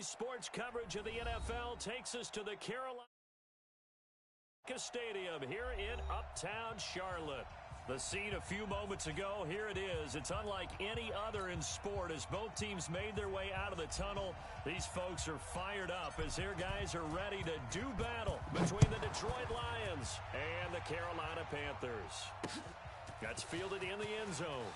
Today's sports coverage of the NFL takes us to the Carolina Stadium here in Uptown Charlotte. The scene a few moments ago, here it is. It's unlike any other in sport as both teams made their way out of the tunnel. These folks are fired up as their guys are ready to do battle between the Detroit Lions and the Carolina Panthers. That's fielded in the end zone.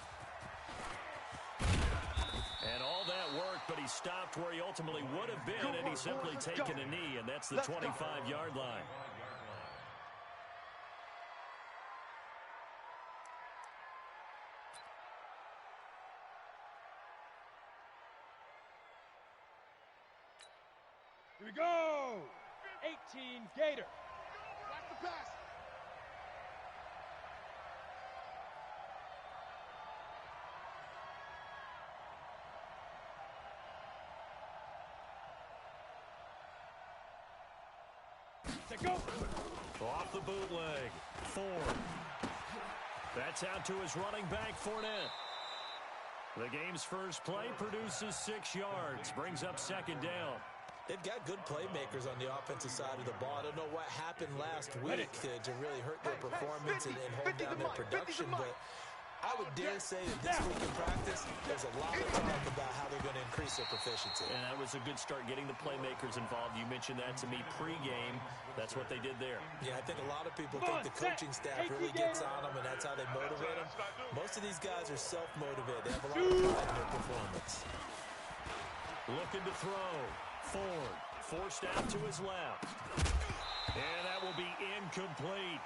And all that work, but he stopped where he ultimately would have been, and he's simply taken a knee, and that's the 25-yard line. Here we go! 18 Gator. Watch the pass. Take go. Off the bootleg. Ford. That's out to his running back, Fournette. The game's first play produces 6 yards. Brings up second down. They've got good playmakers on the offensive side of the ball. I don't know what happened last week to really hurt their performance and hold down their production, but I would dare say that this week in practice, there's a lot of talk about how they're going to increase their proficiency. And that was a good start, getting the playmakers involved. You mentioned that to me pregame. That's what they did there. Yeah, I think a lot of people think the coaching staff really gets on them, and that's how they motivate them. Most of these guys are self-motivated. They have a lot of pride in their performance. Looking to throw. Ford forced out to his left. And that will be incomplete.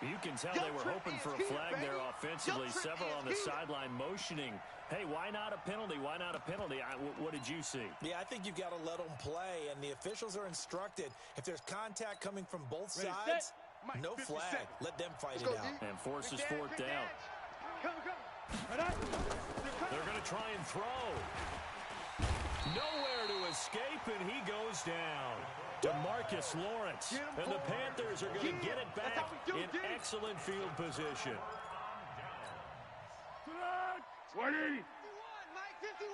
You can tell they were hoping for a flag there offensively. Several on the sideline motioning. Hey, why not a penalty? Why not a penalty? What did you see? Yeah, I think you've got to let them play, and the officials are instructed. If there's contact coming from both sides, no flag. Let them fight it out. And forces fourth down. They're going to try and throw. Nowhere to escape, and he goes down. DeMarcus Lawrence. And the Panthers are going to get it back in excellent field position. 20. 51, Mike, 51.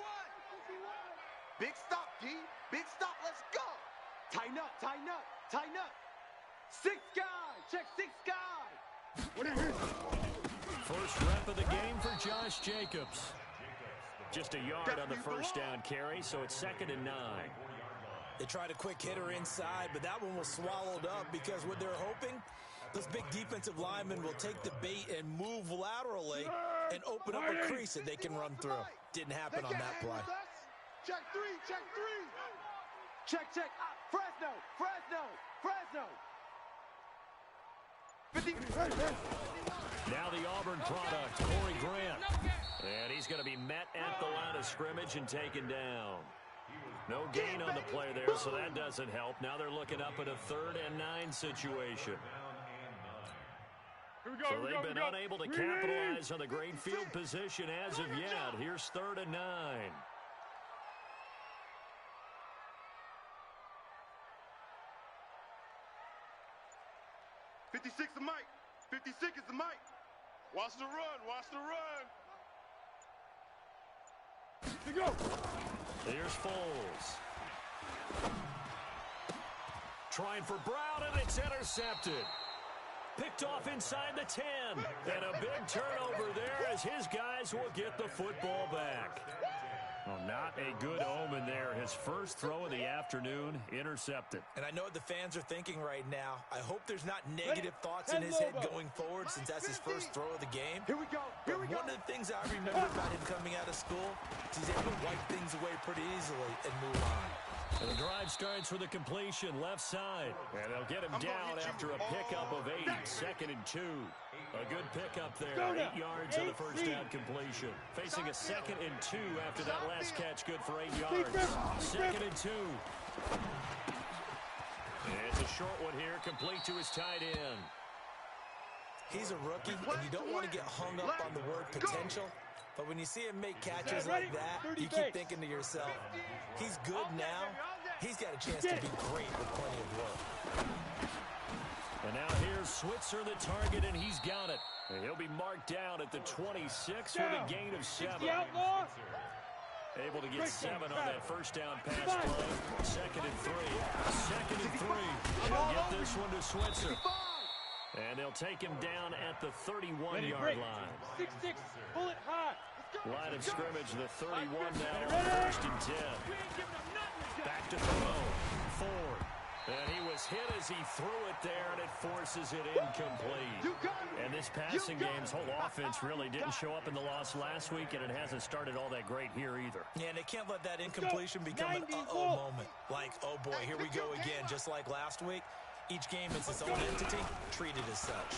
Big stop, D. Big stop. Let's go. Tighten up, tighten up, tighten up. 6 guys. Check 6 guys. What is it? First rep of the game for Josh Jacobs. Just a yard on the first down carry, so it's 2nd and 9. They tried a quick hitter inside, but that one was swallowed up because what they're hoping, those big defensive linemen will take the bait and move laterally and open up a crease that they can run through. Didn't happen on that play. Check 3, check 3. Check. Fresno. 50. Now the Auburn product, Corey Grant. And he's going to be met at the line of scrimmage and taken down. No gain on the play there, so that doesn't help. Now they're looking up at a 3rd and 9 situation. So they've been unable to capitalize on the great field position as of yet. Here's 3rd and 9. $56 is Mike. 56 is the Mike. Watch the run. Watch the run. Here we go. Here's Foles. Trying for Brown, and it's intercepted. Picked off inside the 10. And a big turnover there as his guys will get the football back. Well, not a good omen there. His first throw of the afternoon intercepted. And I know what the fans are thinking right now. I hope there's not negative thoughts in his head going forward since that's his first throw of the game. Here we go. One of the things I remember about him coming out of school is he's able to wipe things away pretty easily and move on. And the drive starts with a completion left side. And they'll get him down after a pickup of 8. 2nd and 2. A good pickup there. 8 yards on the first down completion. Facing a 2nd and 2 after that last catch. Good for 8 yards. 2nd and 2. And it's a short one here, complete to his tight end. He's a rookie, and you don't want to get hung up on the word potential. But when you see him make catches like that, you keep thinking to yourself, he's good now. He's got a chance to be great with plenty of work. And now here's Switzer, the target, and he's got it. And he'll be marked down at the 26 with a gain of 7. Able to get 7 on that first down pass play. 2nd and 3. 2nd and 3. He'll get this one to Switzer. And they'll take him down at the 31-yard line. 6-6, bullet hot. Line of scrimmage, the 31 now, 1st and 10. Back to throw. Ford. And he was hit as he threw it there, and it forces it incomplete. And this passing game's whole offense really didn't show up in the loss last week, and it hasn't started all that great here either. Yeah, and they can't let that incompletion become an uh-oh moment. Like, oh boy, here we go again, just like last week. Each game is its own entity, treated as such.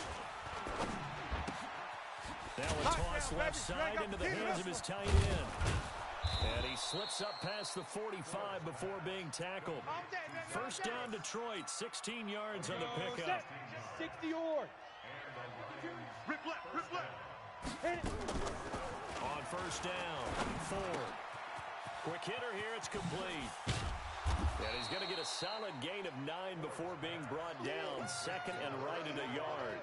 Now a toss left side into the hands of his tight end. And he slips up past the 45 before being tackled. First down, Detroit, 16 yards on the pickup. 60 yards. Rip left. Hit it. On first down, Ford. Quick hitter here, it's complete. And he's going to get a solid gain of 9 before being brought down. 2nd and right at a yard.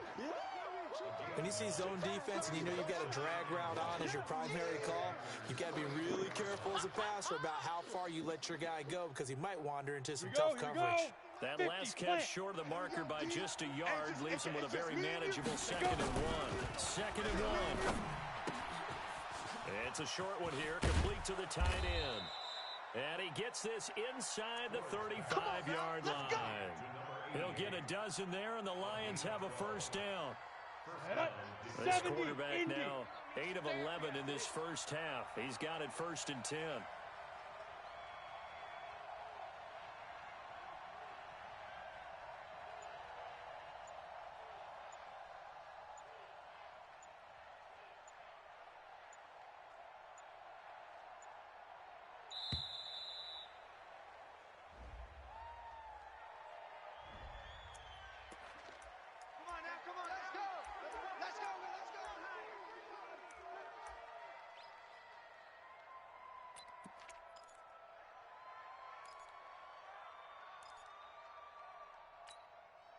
When you see zone defense and you know you've got a drag route on as your primary call, you've got to be really careful as a passer about how far you let your guy go because he might wander into some tough coverage. That last catch short of the marker by just a yard leaves him with a very manageable 2nd and 1. 2nd and 1. It's a short one here, complete to the tight end. And he gets this inside the 35-yard line. He'll get a dozen there, and the Lions have a first down. This quarterback now 8 of 11 in this first half. He's got it 1st and 10.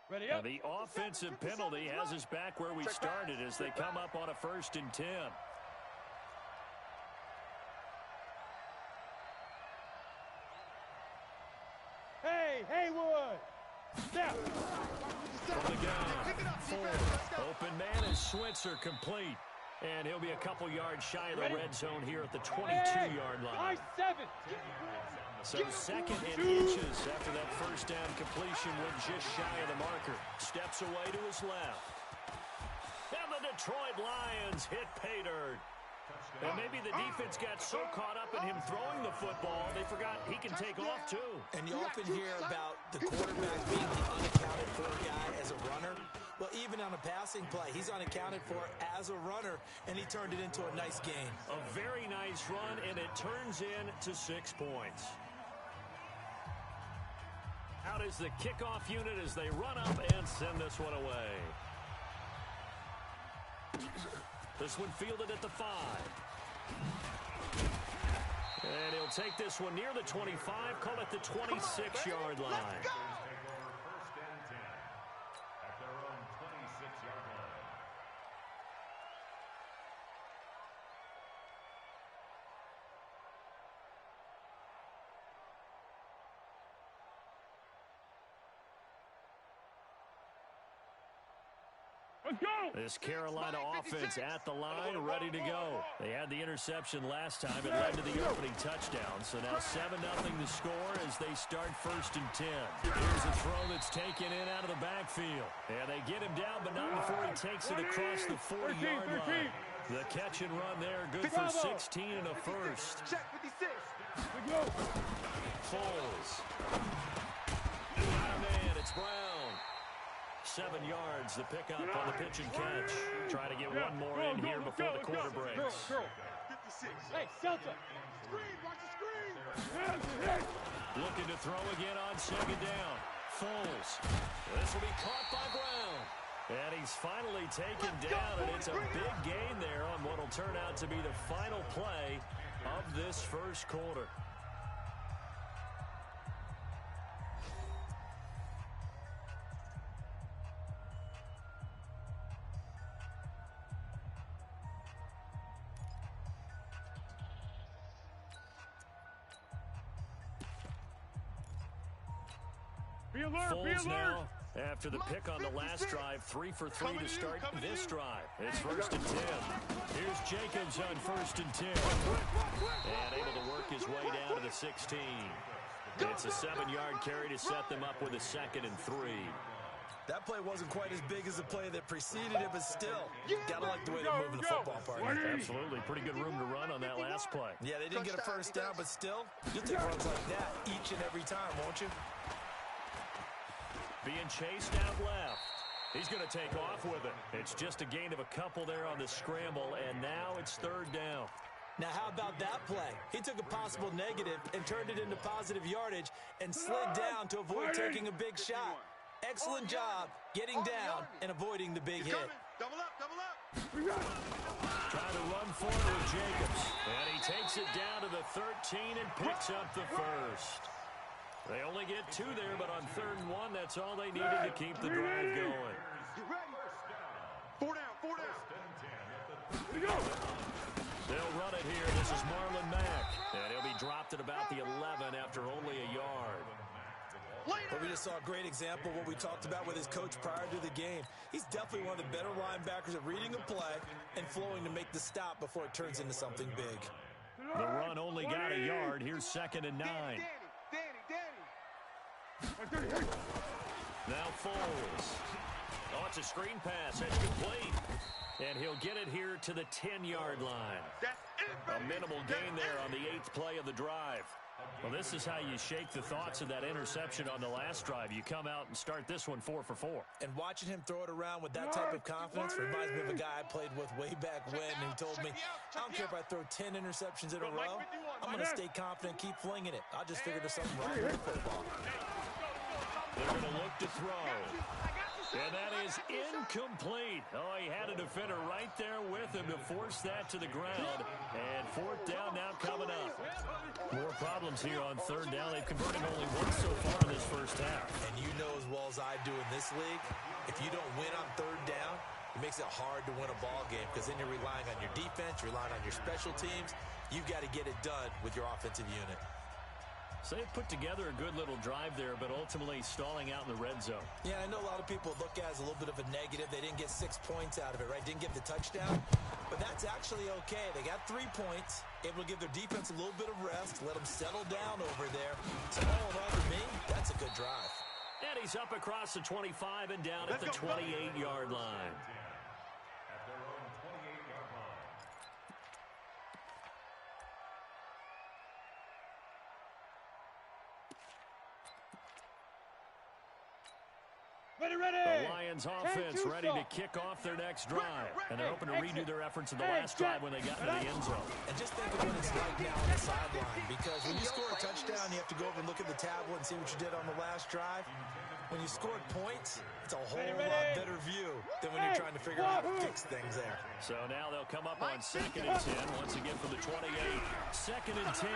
Ready Now up. the offensive penalty has us back where we started as they come up on a 1st and 10. Hey, Haywood. Step. From the gun, Ford. Open man is Switzer, complete. And he'll be a couple yards shy of the red zone here at the 22-yard line. 5-7. So 2nd and inches after that first down completion went just shy of the marker. Steps away to his left. And the Detroit Lions hit pay dirt. And maybe the defense got so caught up in him throwing the football, they forgot he can take off too. And you often hear about the quarterback being the unaccounted for guy as a runner. Well, even on a passing play, he's unaccounted for as a runner, and he turned it into a nice gain. A very nice run, and it turns into 6 points. Out is the kickoff unit as they run up and send this one away. This one fielded at the 5. And he'll take this one near the 25, call it the 26-yard line. This Carolina offense at the line, ready to go. They had the interception last time. It led to the opening touchdown. So now 7-0 the score as they start 1st and 10. Here's a throw that's taken in out of the backfield. And they get him down, but not before he takes it across the 40-yard line. The catch and run there, good for 16 and a first. Check 56. Foles. Got a man, it's Brown. 7 yards, the pickup on the pitch and catch. Try to get one more in here before the quarter breaks. 56. Hey, Celta. Screen, watch the screen. Looking to throw again on 2nd down. Foles. This will be caught by Brown. And he's finally taken down, and it's a big gain there on what will turn out to be the final play of this first quarter. Folds now after the pick on the last drive. 3 for 3 to start this drive. It's 1st and 10. Here's Jacobs on 1st and 10. And able to work his way down to the 16. It's a 7-yard carry to set them up with a 2nd and 3. That play wasn't quite as big as the play that preceded it, but still, gotta like the way they're moving the football, partner. Absolutely. Pretty good room to run on that last play. Yeah, they didn't get a first down, but still, you'll take runs like that each and every time, won't you? Being chased out left. He's going to take off with it. It's just a gain of a couple there on the scramble, and now it's 3rd down. Now, how about that play? He took a possible negative and turned it into positive yardage and slid down to avoid taking a big shot. Excellent job getting down and avoiding the big hit. Double up, double up. Trying to run forward with Jacobs. And he takes it down to the 13 and picks up the first. They only get 2 there, but on 3rd and 1, that's all they needed to keep the drive going. Get ready. 4 down, 4 down. They'll run it here. This is Marlon Mack. And he'll be dropped at about the 11 after only a yard. But we just saw a great example of what we talked about with his coach prior to the game. He's definitely one of the better linebackers at reading a play and flowing to make the stop before it turns into something big. The run only got a yard. Here's 2nd and 9. Now Foles. Oh, it's a screen pass. That's complete. And he'll get it here to the 10-yard line. A minimal gain there on the 8th play of the drive. Well, this is how you shake the thoughts of that interception on the last drive. You come out and start this one 4 for 4. And watching him throw it around with that type of confidence reminds me of a guy I played with way back when who told me, I don't care if I throw 10 interceptions in a row. I'm going to stay confident, keep flinging it. I just figured there's something wrong with the football. They're going to look to throw. And that is incomplete. Oh, he had a defender right there with him to force that to the ground. And 4th down now coming up. More problems here on 3rd down. They've converted only once so far in this first half. And you know as well as I do in this league, if you don't win on 3rd down, it makes it hard to win a ball game because then you're relying on your defense, you're relying on your special teams. You've got to get it done with your offensive unit. So they put together a good little drive there, but ultimately stalling out in the red zone. Yeah, I know a lot of people look at it as a little bit of a negative. They didn't get 6 points out of it, right? Didn't get the touchdown. But that's actually okay. They got 3 points. Able to give their defense a little bit of rest, let them settle down over there. So all in all, for me, that's a good drive. And he's up across the 25 and down at the 28-yard line. The Lions offense ready to kick off their next drive. And they're hoping to redo their efforts in the last drive when they got into the end zone. And just think of what it's like now on the sideline. Because when you score a touchdown, you have to go over and look at the tablet and see what you did on the last drive. When you scored points, it's a whole lot better view than when you're trying to figure out how to fix things there. So now they'll come up on 2nd and 10 once again from the 28. 2nd and 10.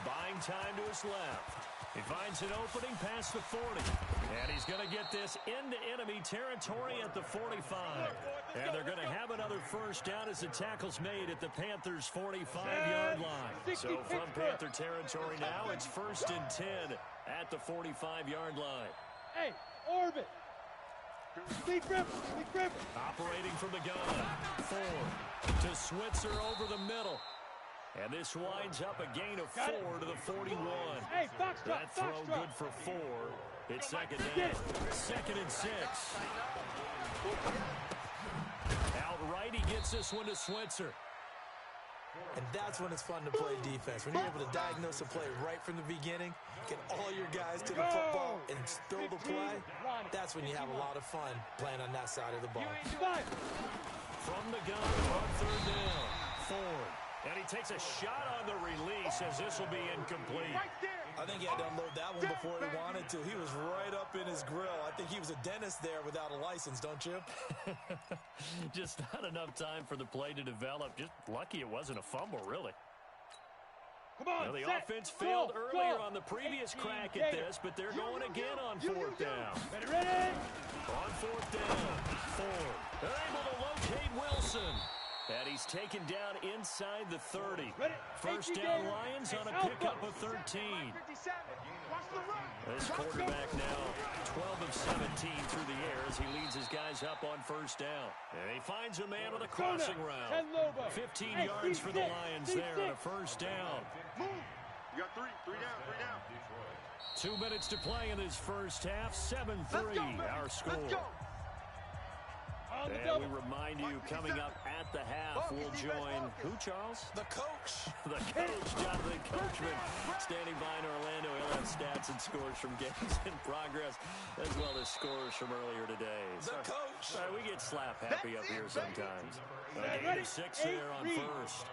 Buying time to his left. He finds an opening past the 40. And he's going to get this into enemy territory at the 45. And they're going to have another first down as the tackle's made at the Panthers' 45-yard line. So from Panther territory now, it's 1st and 10 at the 45-yard line. Hey, orbit. Speed grip. Operating from the gun. Ford to Switzer over the middle. And this winds up a gain of 4 to the 41. Hey, box drop, that throw good for 4. It's 2nd down. 2nd and 6. Outright, he gets this one to Switzer. And that's when it's fun to play defense. When you're able to diagnose a play right from the beginning, get all your guys to the football and spill the play, that's when you have a lot of fun playing on that side of the ball. From the gun on 3rd down. Ford. And he takes a shot on the release as this will be incomplete. I think he had to unload that one before he wanted to. He was right up in his grill. I think he was a dentist there without a license, don't you? Just not enough time for the play to develop. Just lucky it wasn't a fumble, really. Come on, the offense failed earlier on the previous crack at this, but they're going again on 4th down. Ready? On 4th down, Ford. They're able to locate Wilson. And he's taken down inside the 30. First down, Lions on a pickup of 13. This quarterback now 12 of 17 through the air as he leads his guys up on first down. And he finds a man with a crossing route. 15 yards for the Lions there on a first down. Move. You got three down. 2 minutes to play in this first half. 7-3 our score. And we remind you, coming up at the half, we'll join who, Charles? The coach. The coach, Jonathan Coachman, standing by in Orlando. He'll have stats and scores from games in progress, as well as scores from earlier today. The coach. We get slap happy up here sometimes. Gain of 6 there on first.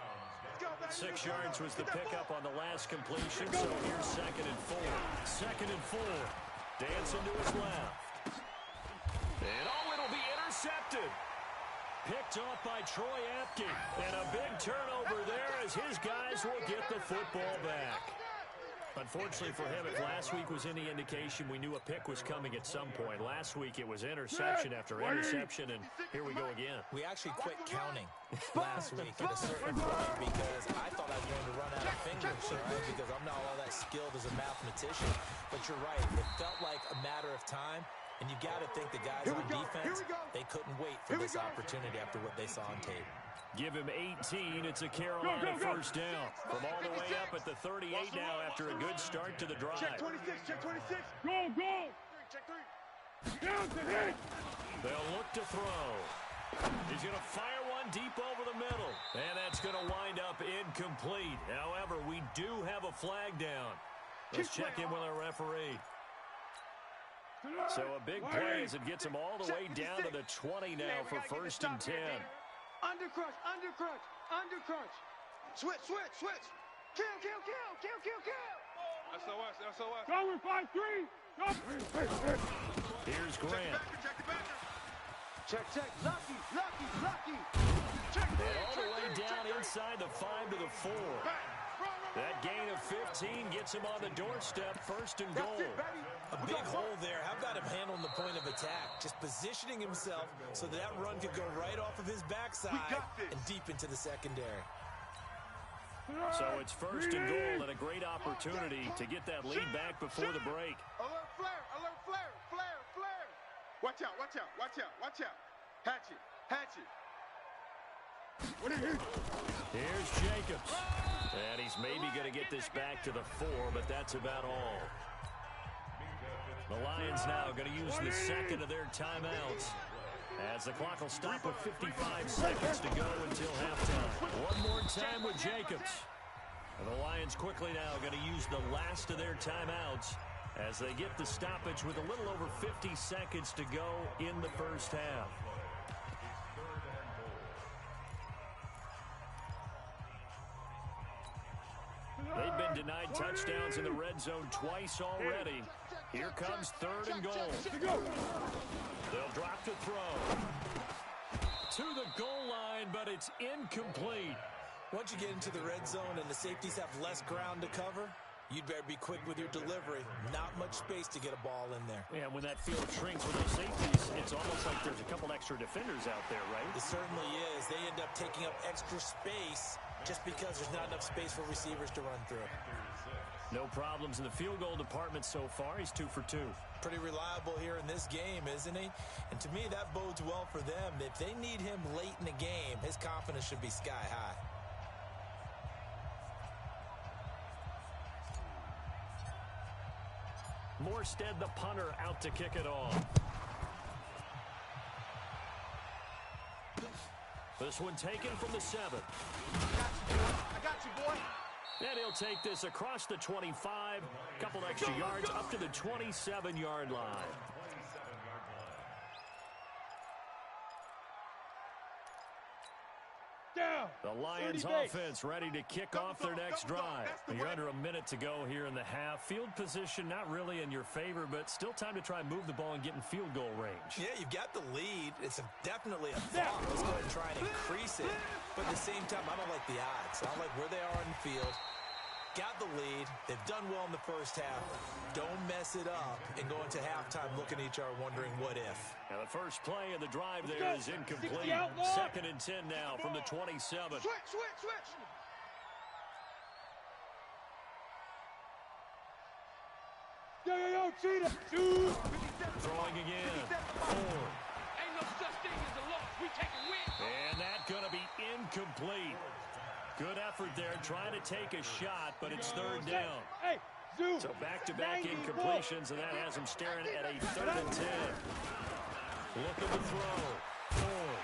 6 yards was the pickup on the last completion, so here's 2nd and 4. 2nd and 4. Dancing to his left. And it'll be intercepted. Picked off by Troy Apke. And a big turnover there as his guys will get the football back. Unfortunately for him, if last week was any indication, we knew a pick was coming at some point. Last week it was interception after interception, and here we go again. We actually quit counting last week at a certain point because I thought I was going to run out of fingers, right? Because I'm not all that skilled as a mathematician. But you're right, it felt like a matter of time. And you got to think the guys on defense, they couldn't wait for this opportunity after what they saw on tape. Give him 18. It's a Carolina first down. From all the way up at the 38 now after a good start to the drive. Check 26. Go. Check 3. Down to hit. They'll look to throw. He's going to fire one deep over the middle. And that's going to wind up incomplete. However, we do have a flag down. Let's check in with our referee. So a big play as it gets him all the way down to the 20 now for 1st and 10. Undercrunch. Switch. Kill. SOS. Going 5-3. Here's Grant. Check. Lucky. And all the way down inside the 5 to the 4. That gain of 15 gets him on the doorstep, 1st and goal. A big hole there. How about him handling the point of attack? Just positioning himself so that run could go right off of his backside and deep into the secondary. So it's 1st and goal and a great opportunity to get that lead back before the break. Alert flare. Watch out. Hatchet. Here's Jacobs. And he's maybe going to get this back to the 4, but that's about all. The Lions now going to use the 2nd of their timeouts, as the clock will stop with 55 seconds to go until halftime. One more time with Jacobs. And the Lions quickly now going to use the last of their timeouts as they get the stoppage with a little over 50 seconds to go in the first half. They've been denied touchdowns in the red zone twice already. Here comes 3rd and goal. They'll drop to throw. To the goal line, but it's incomplete. Once you get into the red zone and the safeties have less ground to cover, you'd better be quick with your delivery. Not much space to get a ball in there. Yeah, when that field shrinks with those safeties, it's almost like there's a couple extra defenders out there, right? It certainly is. They end up taking up extra space just because there's not enough space for receivers to run through. No problems in the field goal department so far. He's 2 for 2. Pretty reliable here in this game, isn't he? And to me, that bodes well for them. If they need him late in the game, his confidence should be sky high. Morstead, the punter, out to kick it off. This one taken from the 7. I got you, boy. And he'll take this across the 25, couple extra yards up to the 27-yard line. The Lions offense ready to kick off their next drive. You're under a minute to go here in the half. Field position not really in your favor, but still time to try and move the ball and get in field goal range. Yeah, you've got the lead. It's definitely a thought. Let's go ahead and try and increase it. But at the same time, I don't like the odds. I don't like where they are on the field. Got the lead. They've done well in the first half. Don't mess it up and go into halftime looking at each other wondering what if. Now the first play of the drive there is incomplete. 2nd and 10 now from the 27. Switch. Go, cheetah. Shoot. Throwing again. Ford. Ain't no such thing as a loss. We take a win. And that's going to be incomplete. Good effort there, trying to take a shot, but it's third down. Hey, Zoo. So back-to-back incompletions, and that has them staring at a 3rd and 10. Looking to throw. Ford.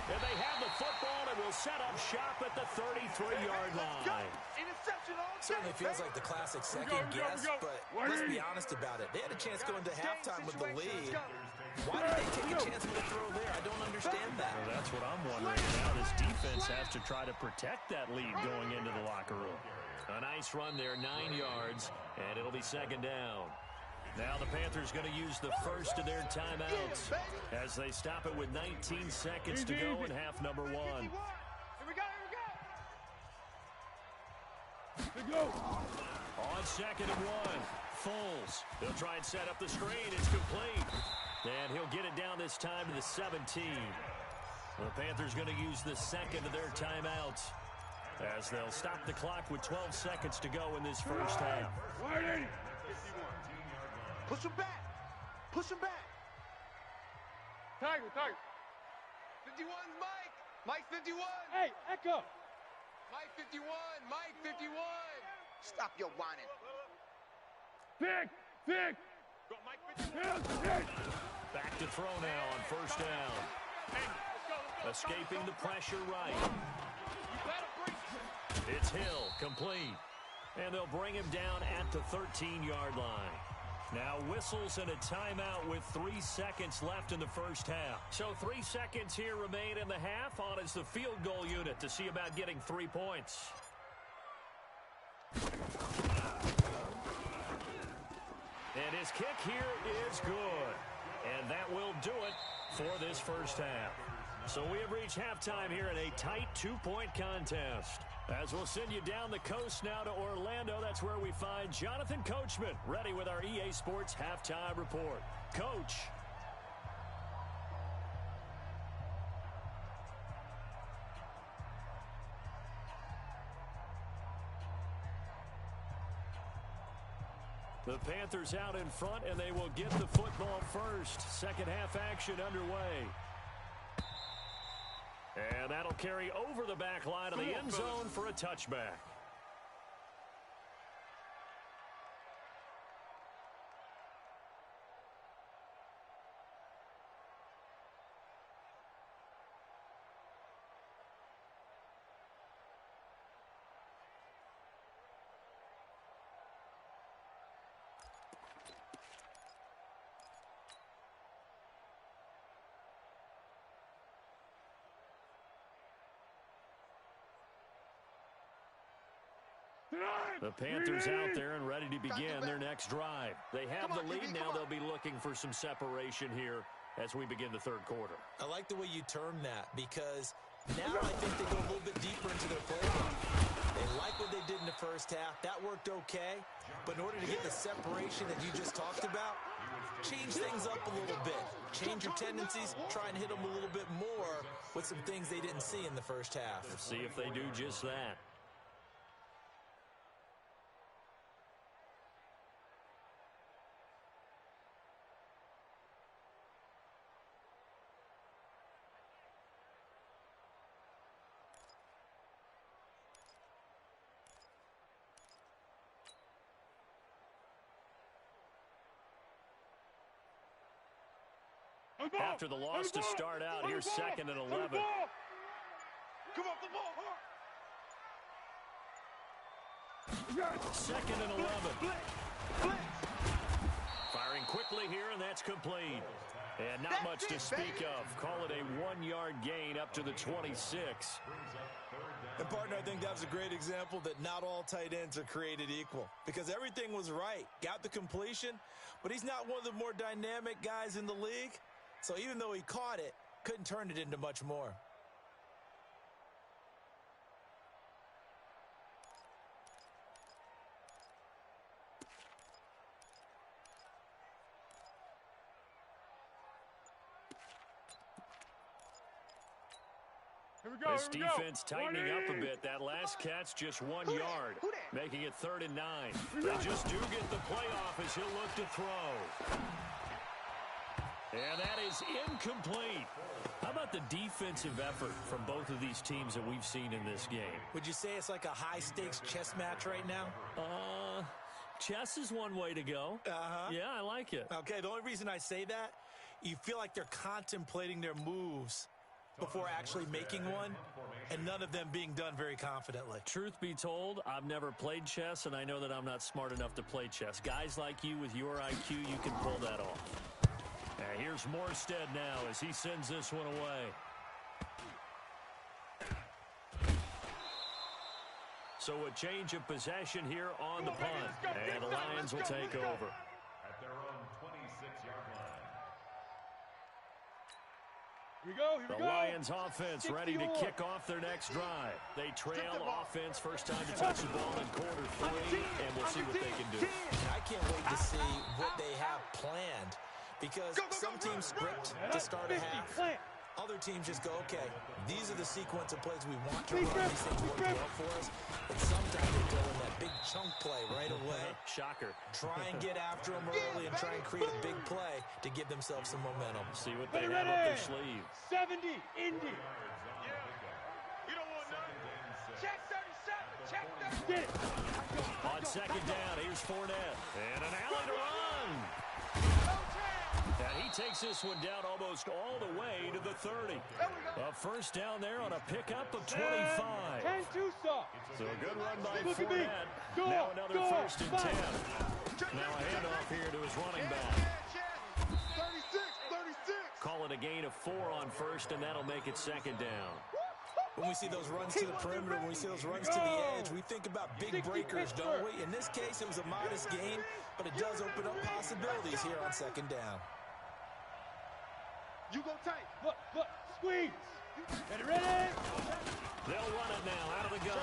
And they have the football and will set up shop at the 33-yard line. Interception all day. Certainly feels like the classic second guess, but let's be honest about it. They had a chance going to halftime with the lead. Why did they take a chance with a throw there? I don't understand that. Well, that's what I'm wondering. Now this defense has to try to protect that lead going into the locker room. A nice run there, 9 yards, and it'll be 2nd down. Now the Panthers going to use the first of their timeouts as they stop it with 19 seconds to go in half number 1. Here we go. Here we go. On 2nd and 1, Foles. They'll try and set up the screen. It's complete. And he'll get it down this time to the 17. The Panthers going to use the second of their timeouts as they'll stop the clock with 12 seconds to go in this first half. Push him back. Push him back. Tiger. 51's Mike. Mike 51. Hey, Echo. Mike 51. Mike 51. Stop your whining. Pick. Go, Mike. Back to throw now on first down. Escaping the pressure right. It's Hill, complete. And they'll bring him down at the 13-yard line. Now whistles and a timeout with 3 seconds left in the first half. So 3 seconds here remain in the half. On is the field goal unit to see about getting 3 points. And his kick here is good. And that will do it for this first half. So we have reached halftime here in a tight 2-point contest. As we'll send you down the coast now to Orlando, that's where we find Jonathan Coachman ready with our EA Sports Halftime Report. Coach. The Panthers out in front, and they will get the football first. Second half action underway. And that'll carry over the back line of the end zone for a touchback. The Panthers out there and ready to begin their next drive. They have the lead now. They'll be looking for some separation here as we begin the third quarter. I like the way you term that because now I think they go a little bit deeper into their playbook. They like what they did in the first half. That worked okay. But in order to get the separation that you just talked about, change things up a little bit. Change your tendencies. Try and hit them a little bit more with some things they didn't see in the first half. Let's see if they do just that. After the loss to start out, here's 2nd and 11. Come on, the ball. 2nd and 11. Firing quickly here, and that's complete. And not much to speak of. Call it a 1-yard gain up to the 26. And, partner, I think that was a great example that not all tight ends are created equal because everything was right. Got the completion, but he's not one of the more dynamic guys in the league. So even though he caught it, couldn't turn it into much more. This defense tightening up a bit. That last catch just 1 yard, making it 3rd and 9. They just do get the playoff as he'll look to throw. And that is incomplete. How about the defensive effort from both of these teams that we've seen in this game? Would you say it's like a high-stakes chess match right now? Chess is one way to go. Yeah, I like it. Okay, the only reason I say that, you feel like they're contemplating their moves before actually making one, and none of them being done very confidently. Truth be told, I've never played chess, and I know that I'm not smart enough to play chess. Guys like you with your IQ, you can pull that off. And here's Morstead now as he sends this one away. So a change of possession here on the punt, and the Lions will take over. At their own 26-yard line. Here we go, here we The go. Lions offense ready to kick off their next drive. They trail offense, first time to touch the ball in quarter 3, and we'll see what they can do. I can't wait to see what they have planned, because some teams script to start a half. Other teams just go, okay, these are the sequence of plays we want to run. These things work well for us. And sometimes they go in that big chunk play right away. Shocker. Try and get after them early and try and create a big play to give themselves some momentum. See what they have up their sleeve. 70, Indy. We don't want none. Check 37. Check 37. Get it. On second down, here's Fournette. And an alley to run. And he takes this one down almost all the way to the 30. A first down there on a pickup of 25. 10-2 stop. So a good run by Look at me. Fournette. Now another first and 10. Now a handoff here to his running back. 36. Call it a gain of 4 on first, and that'll make it second down. When we see those runs to the perimeter, when we see those runs to the edge, we think about big breakers, don't we? In this case, it was a modest gain, but it does open up possibilities here on second down. You go tight. Look, squeeze. Get it ready. They'll run it now out of the gun.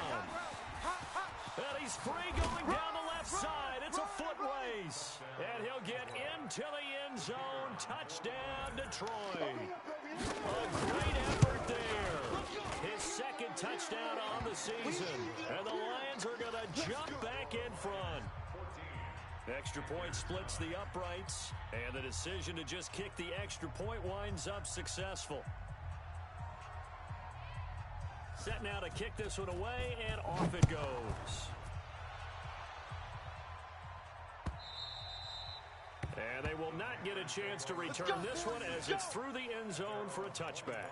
And he's free going down the left side. It's a foot race. And he'll get into the end zone. Touchdown, Detroit. A great effort there. His second touchdown on the season. And the Lions are going to jump back in front. Extra point splits the uprights, and the decision to just kick the extra point winds up successful. Set now to kick this one away, and off it goes. And they will not get a chance to return this one as it's through the end zone for a touchback.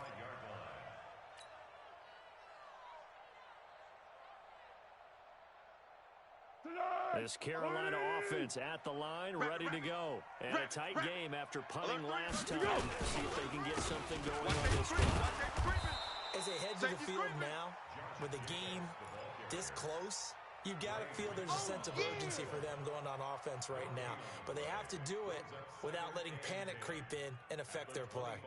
This Carolina offense at the line, ready to go. And a tight game after punting last time. See if they can get something going on this drive. As they head to the field now, with the game this close, you've got to feel there's a sense of urgency for them going on offense right now. But they have to do it without letting panic creep in and affect their play.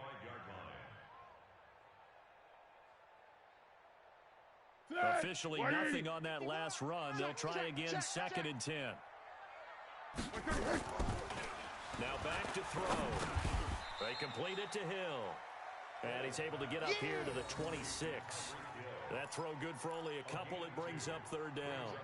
Officially nothing on that last run. They'll try again, second and 10. Now back to throw. They complete it to Hill. And he's able to get up here to the 26. That throw good for only a couple. It brings up third down.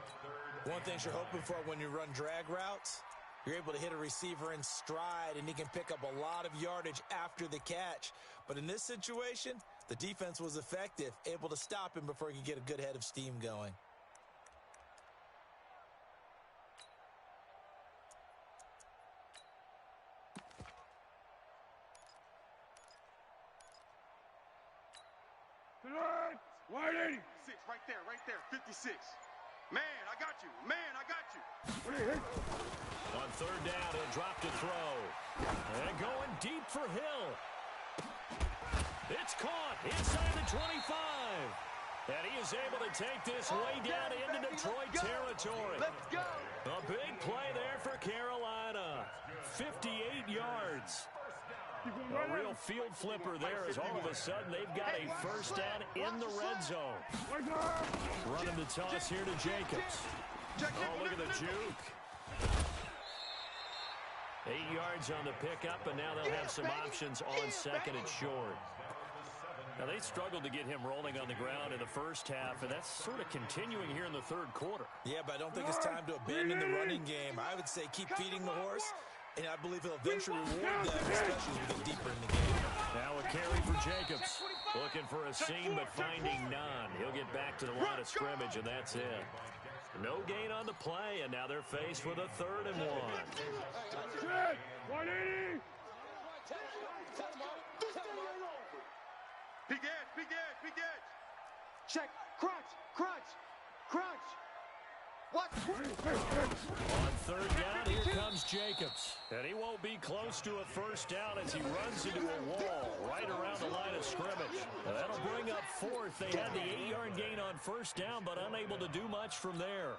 One thing you're hoping for when you run drag routes, you're able to hit a receiver in stride, and he can pick up a lot of yardage after the catch. But in this situation, the defense was effective, able to stop him before he could get a good head of steam going. Wide 80. 6, right there, 56. Man, I got you. On third down, he'll drop to throw. And going deep for Hill. It's caught inside the 25. And he is able to take this way down into Detroit territory. Let's go. A big play there for Carolina. 58 yards. A real field flipper there as all of a sudden they've got a first down in the red zone. Running the toss here to Jacobs. Oh, look at the juke. 8 yards on the pickup, and now they'll have some options on second and short. Now, they struggled to get him rolling on the ground in the first half, and that's sort of continuing here in the third quarter. Yeah, but I don't think it's time to abandon the running game. I would say keep feeding the horse, and I believe he'll eventually reward them, especially as we get deeper in the game. Now a carry for Jacobs. Looking for a seam, but finding none. He'll get back to the line of scrimmage, and that's it. No gain on the play, and now they're faced with a 3rd and 1. 180! Big edge, big edge, big edge. Check. Crunch, crunch, crunch. What? On 3rd down, here comes Jacobs. And he won't be close to a 1st down as he runs into a wall right around the line of scrimmage. That'll bring up 4th. They had the 8-yard gain on 1st down, but unable to do much from there.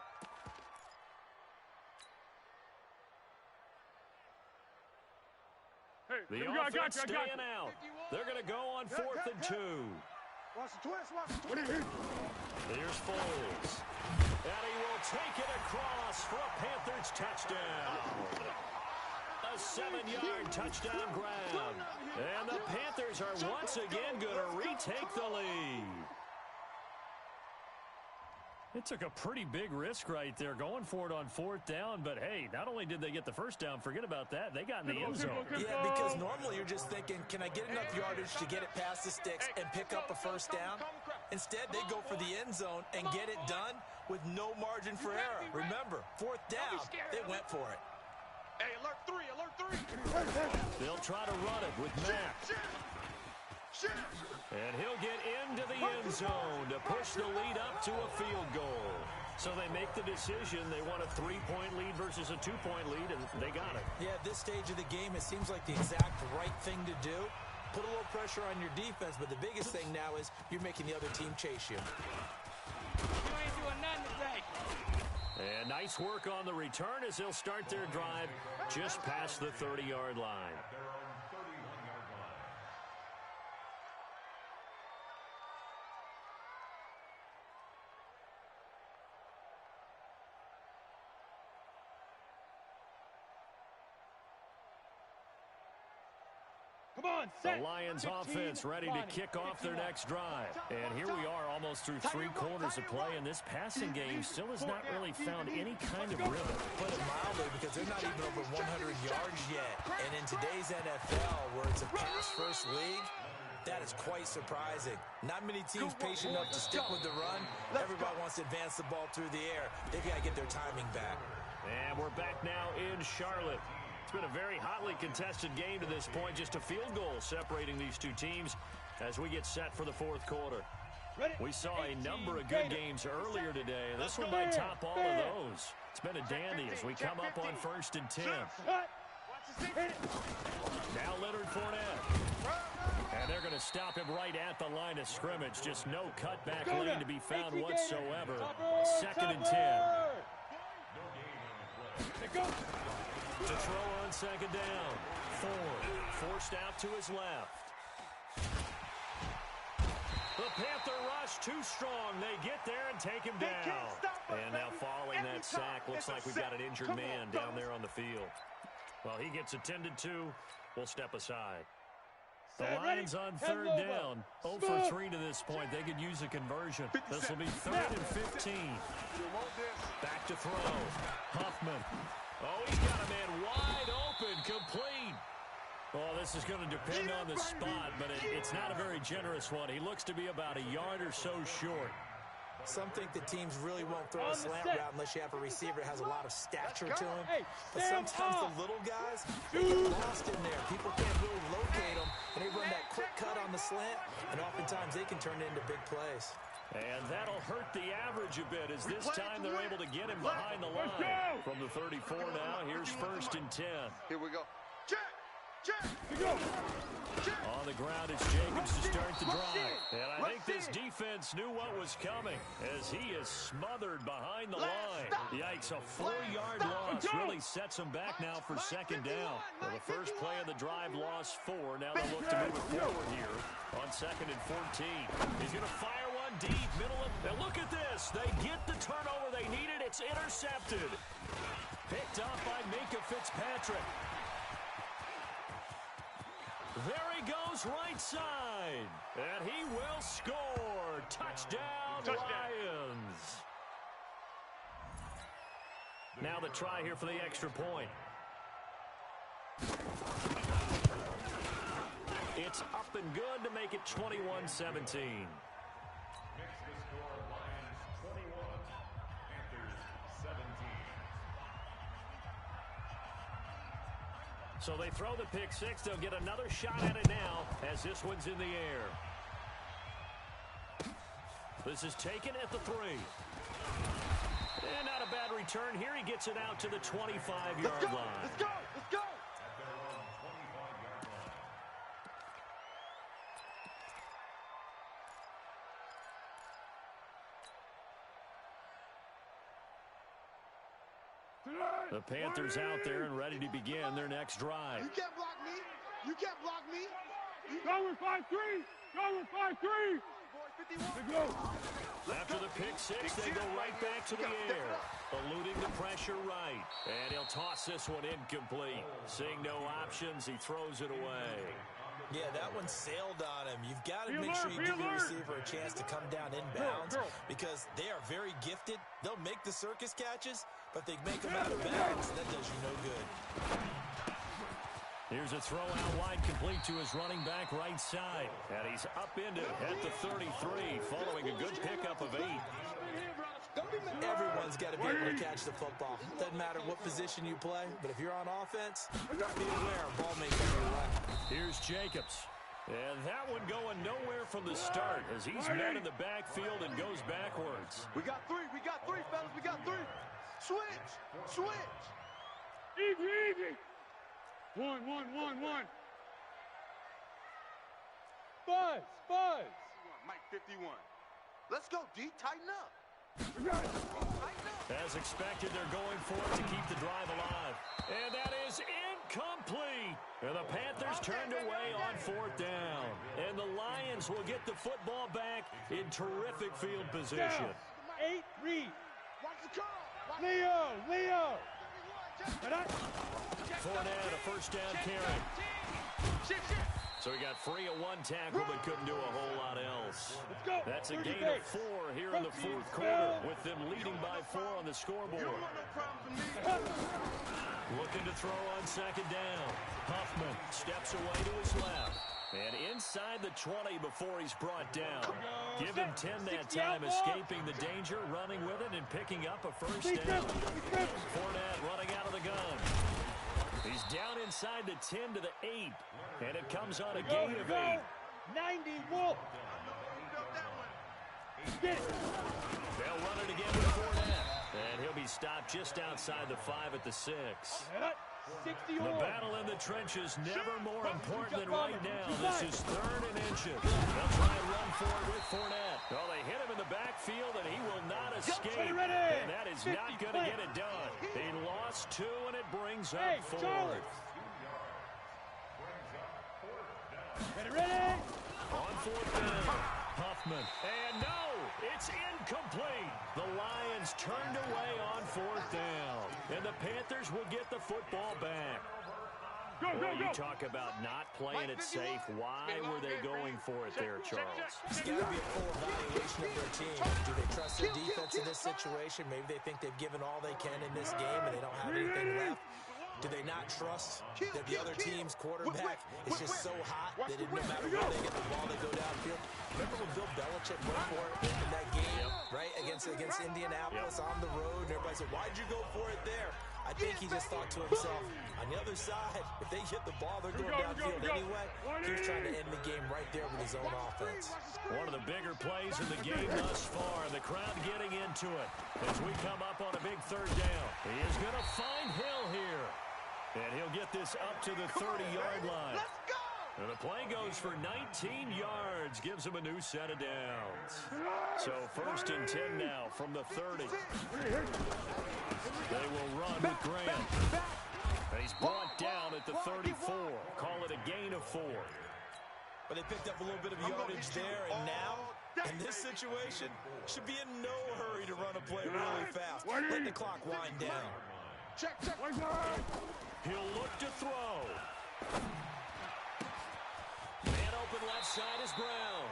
The offense staying out. They're going to go on 4th and 2. Watch the twist, watch the twist. Here's Foles. And he will take it across for a Panthers touchdown. A 7-yard touchdown grab. And the Panthers are once again going to retake the lead. It took a pretty big risk right there going for it on 4th down, but hey, not only did they get the 1st down, forget about that, they got in the end zone. Yeah, because normally you're just thinking, can I get enough yardage to get it past the sticks and pick up a 1st down? Instead, they go for the end zone and get it done with no margin for error. Remember, 4th down, they went for it. Hey, alert 3, alert 3. They'll try to run it with Mack. And he'll get into the end zone to push the lead up to a field goal. So they make the decision. They want a 3-point lead versus a 2-point lead, and they got it. Yeah, at this stage of the game, it seems like the exact right thing to do. Put a little pressure on your defense, but the biggest thing now is you're making the other team chase you. You ain't doing nothing today. And nice work on the return as they'll start their drive just past the 30-yard line. Come on, set. The Lions offense ready to kick off their next drive. And here we are almost through 3 quarters of play, and this passing game still has not really found any kind of rhythm. Put it mildly, because they're not even over 100 yards yet. And in today's NFL, where it's a pass-first league, that is quite surprising. Not many teams patient enough to stick with the run. Everybody wants to advance the ball through the air. They've got to get their timing back. And we're back now in Charlotte. It's been a very hotly contested game to this point. Just a field goal separating these two teams as we get set for the 4th quarter. We saw a number of good games earlier today. This one might top all of those. It's been a dandy as we come up on 1st and 10. Now Leonard Fournette. And they're going to stop him right at the line of scrimmage. Just no cutback lane to be found whatsoever. 2nd and 10. To throw on 2nd down. Ford forced out to his left. The Panther rush too strong. They get there and take him down. And now following that sack, looks like we've got an injured man down there on the field. Well, he gets attended to. We'll step aside. The Lions on 3rd down. 0 for 3 to this point. They could use a conversion. This will be 3rd and 15. Back to throw. Huffman. Oh, he's got a man wide open, complete. Well, this is going to depend on the spot, but it's not a very generous one. He looks to be about a yard or so short. Some think the teams really won't throw a slant route unless you have a receiver that has a lot of stature to him. But sometimes the little guys, they get lost in there. People can't really locate them, and they run that quick cut on the slant, and oftentimes they can turn it into big plays. And that'll hurt the average a bit as this time they're able to get him behind the line. From the 34 now, here's 1st and 10. Here we go. Check! Check! Here we go. On the ground, it's Jacobs to start the drive. And I think this defense knew what was coming as he is smothered behind the line. Yikes, a 4-yard loss really sets him back now for 2nd down. Well, the first play of the drive lost 4. Now they'll look to move it forward here on 2nd and 14. He's going to fire one deep, middle of, and look at this. They get the turnover they needed. It's intercepted. Picked up by Minkah Fitzpatrick. There he goes right side. wide. And he will score. Touchdown, Lions. Now the try here for the extra point. It's up and good to make it 21-17. So they throw the pick six. They'll get another shot at it now as this one's in the air. This is taken at the 3. And not a bad return here. He gets it out to the 25-yard line. Let's go! Let's go! The Panthers out there and ready to begin their next drive. You can't block me. You can't block me. Going 5-3. Going 5-3. Let's go. After the pick six, they go right back to the air, eluding the pressure right. And he'll toss this one incomplete. Seeing no options, he throws it away. Yeah, that one sailed on him. You've got to make sure you give your receiver a chance to come down inbounds because they are very gifted. They'll make the circus catches, but they make them out of bounds. That does you no good. Here's a throw out wide, complete to his running back right side. And he's up into at the 33, following a good pickup of 8. Everyone's got to be able to catch the football. Doesn't matter what position you play, but if you're on offense, be aware of ball making your way. Here's Jacobs. And that one going nowhere from the start as he's met in the backfield and goes backwards. We got 3. We got 3, fellas. We got 3. Switch. Switch. Easy, easy. 1. Buzz. Mike 51. Let's go, D. Tighten up. As expected, they're going for it to keep the drive alive. And that is incomplete. And the Panthers turned away on 4th down. And the Lions will get the football back in terrific field position. 8 read. Leo. Fournette, a first down carry. So he got free of 1 tackle, but couldn't do a whole lot else. That's a gain of 4 here in the 4th quarter, with them leading by 4 on the scoreboard. Looking to throw on 2nd down. Huffman steps away to his left. And inside the 20 before he's brought down. Give him 10 that time, escaping the danger, running with it, and picking up a first down. Fournette running out of the gun. He's down inside the 10 to the 8. And it comes on a gain of 8. 90, Wolf. They'll run it again with Fournette. And he'll be stopped just outside the 5 at the 6. The battle in the trenches never more important than right now. This is 3rd and inches. They'll try and run for it with Fournette. Well, they hit him in the backfield, and he will not escape. And that is not going to get it done. He lost 2, and it brings up 4th. Get it ready. On 4th down, Huffman. And no, it's incomplete. The Lions turned away on 4th down. And the Panthers will get the football back. Well, you talk about not playing it safe. Why were they going for it there, Charles? It's got to be a full evaluation of their team. Do they trust their defense in this situation? Maybe they think they've given all they can in this game and they don't have anything left. Do they not trust that the other team's quarterback is just so hot that no matter where they get the ball, they go downfield? Remember when Bill Belichick went for it in that game, right, against Indianapolis on the road, and everybody said, why'd you go for it there? I think he just thought to himself, on the other side, if they hit the ball, they're going downfield anyway. He was trying to end the game right there with his own offense. One of the bigger plays in the game thus far, and the crowd getting into it as we come up on a big 3rd down. He is going to find Hill here. And he'll get this up to the 30-yard line. Let's go! And the play goes for 19 yards, gives him a new set of downs. So 1st and 10 now from the 30. They will run with Grant. And he's brought down at the 34. Call it a gain of 4. But they picked up a little bit of yardage there, and now, in this situation, should be in no hurry to run a play really fast. Let the clock wind down. Check. He'll look to throw. Man open left side is Brown.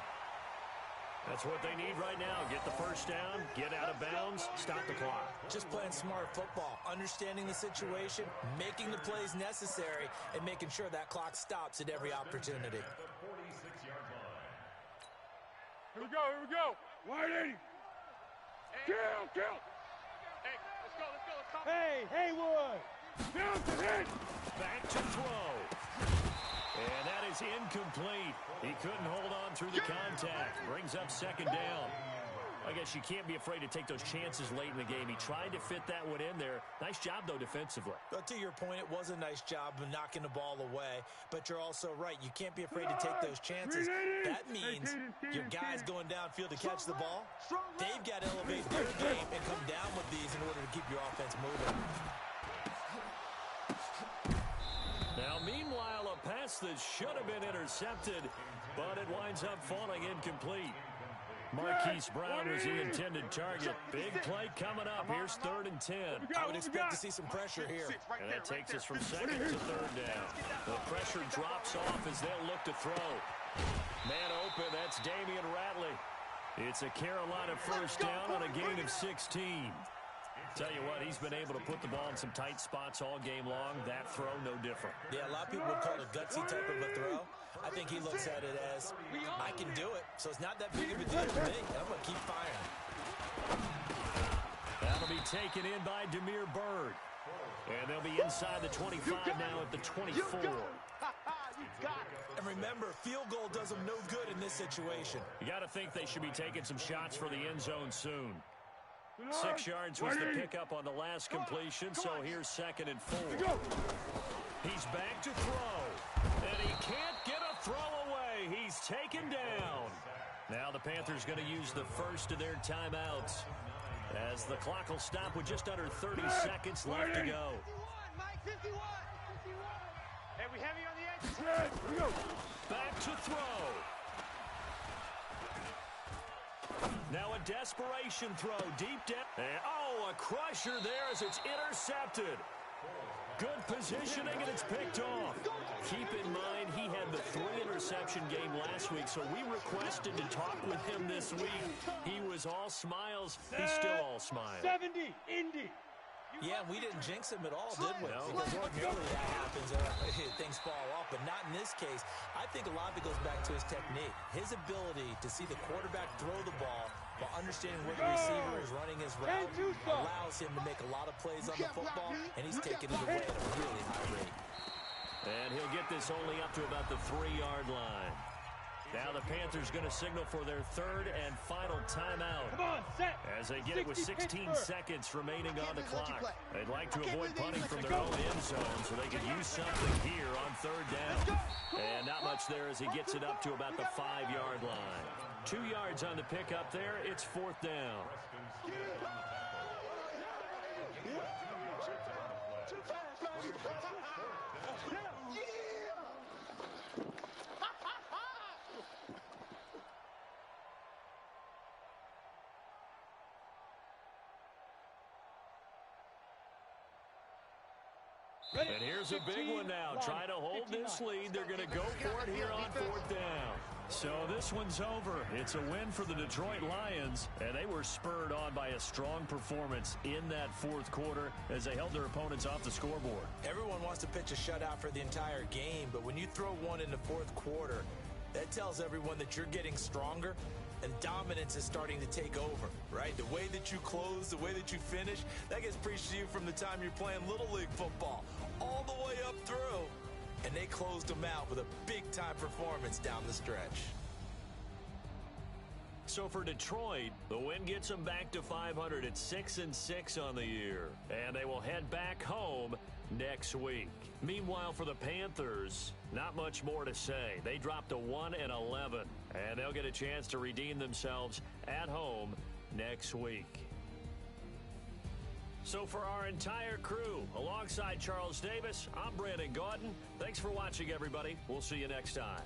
That's what they need right now. Get the first down, get out of bounds, stop the clock. Just playing smart football, understanding the situation, making the plays necessary, and making sure that clock stops at every opportunity. At the 46-yard line. Here we go. 180. Kill. Hey, let's go. Hey, Haywood. Down to hit. Back to throw. And that is incomplete. He couldn't hold on through the contact. Brings up second down. I guess you can't be afraid to take those chances late in the game. He tried to fit that one in there. Nice job, though, defensively. But to your point, it was a nice job of knocking the ball away. But you're also right. You can't be afraid to take those chances. That means your guys going downfield to catch the ball, they've got to elevate their game and come down with these in order to keep your offense moving. Now, meanwhile, a pass that should have been intercepted, but it winds up falling incomplete. Marquise Brown was the intended target. Big play coming up. Here's 3rd and 10. I would expect to see some pressure here. And that takes us from 2nd to 3rd down. The pressure drops off as they'll look to throw. Man open, that's Damian Ratley. It's a Carolina first down on a gain of 16. Tell you what, he's been able to put the ball in some tight spots all game long. That throw, no different. Yeah, a lot of people would call it a gutsy type of a throw. I think he looks at it as, I can do it, so it's not that big of a deal to me, and I'm going to keep firing. That'll be taken in by Demir Bird. And they'll be inside the 25 now at the 24. And remember, field goal does them no good in this situation. You got to think they should be taking some shots for the end zone soon. 6 yards was the pickup on the last completion, so here's 2nd and 4. He's back to throw, and he can't get a throw away. He's taken down. Now the Panthers going to use the first of their timeouts as the clock will stop with just under 30 seconds left to go. 51, Mike, 51. Hey, we heavy on the edge. Back to throw. Now a desperation throw deep down. And, a crusher there as it's intercepted. Good positioning, and it's picked off. Keep in mind, he had the 3-interception game last week, so we requested to talk with him this week. He was all smiles. He's still all smiles. 70, Indy. Yeah, we didn't jinx him at all, did we? No. Because ordinarily that happens, things fall off, but not in this case. I think a lot of it goes back to his technique. His ability to see the quarterback throw the ball while understanding where the receiver is running his route allows him to make a lot of plays on the football, and he's taking it away at a really high rate. And he'll get this only up to about the 3-yard line. Now the Panthers going to signal for their 3rd and final timeout. Come on, set. As they get it with 16 seconds remaining on the clock. They'd like to avoid punting from their own end zone so they can use something here on 3rd down. And not much there as he gets it up to about the 5-yard line. 2 yards on the pickup there. It's 4th down. And here's a big one now. Try to hold this lead. They're going to go for it here on 4th down. So this one's over. It's a win for the Detroit Lions, and they were spurred on by a strong performance in that 4th quarter as they held their opponents off the scoreboard. Everyone wants to pitch a shutout for the entire game, but when you throw one in the 4th quarter, that tells everyone that you're getting stronger and dominance is starting to take over, right? The way that you close, the way that you finish, that gets preached to you from the time you're playing Little League football all the way up through. And they closed them out with a big-time performance down the stretch. So for Detroit, the win gets them back to 500 at 6-6 on the year. And they will head back home next week. Meanwhile, for the Panthers, not much more to say. They dropped to 1-11, and they'll get a chance to redeem themselves at home next week. So for our entire crew, alongside Charles Davis, I'm Brandon Gaudin. Thanks for watching, everybody. We'll see you next time.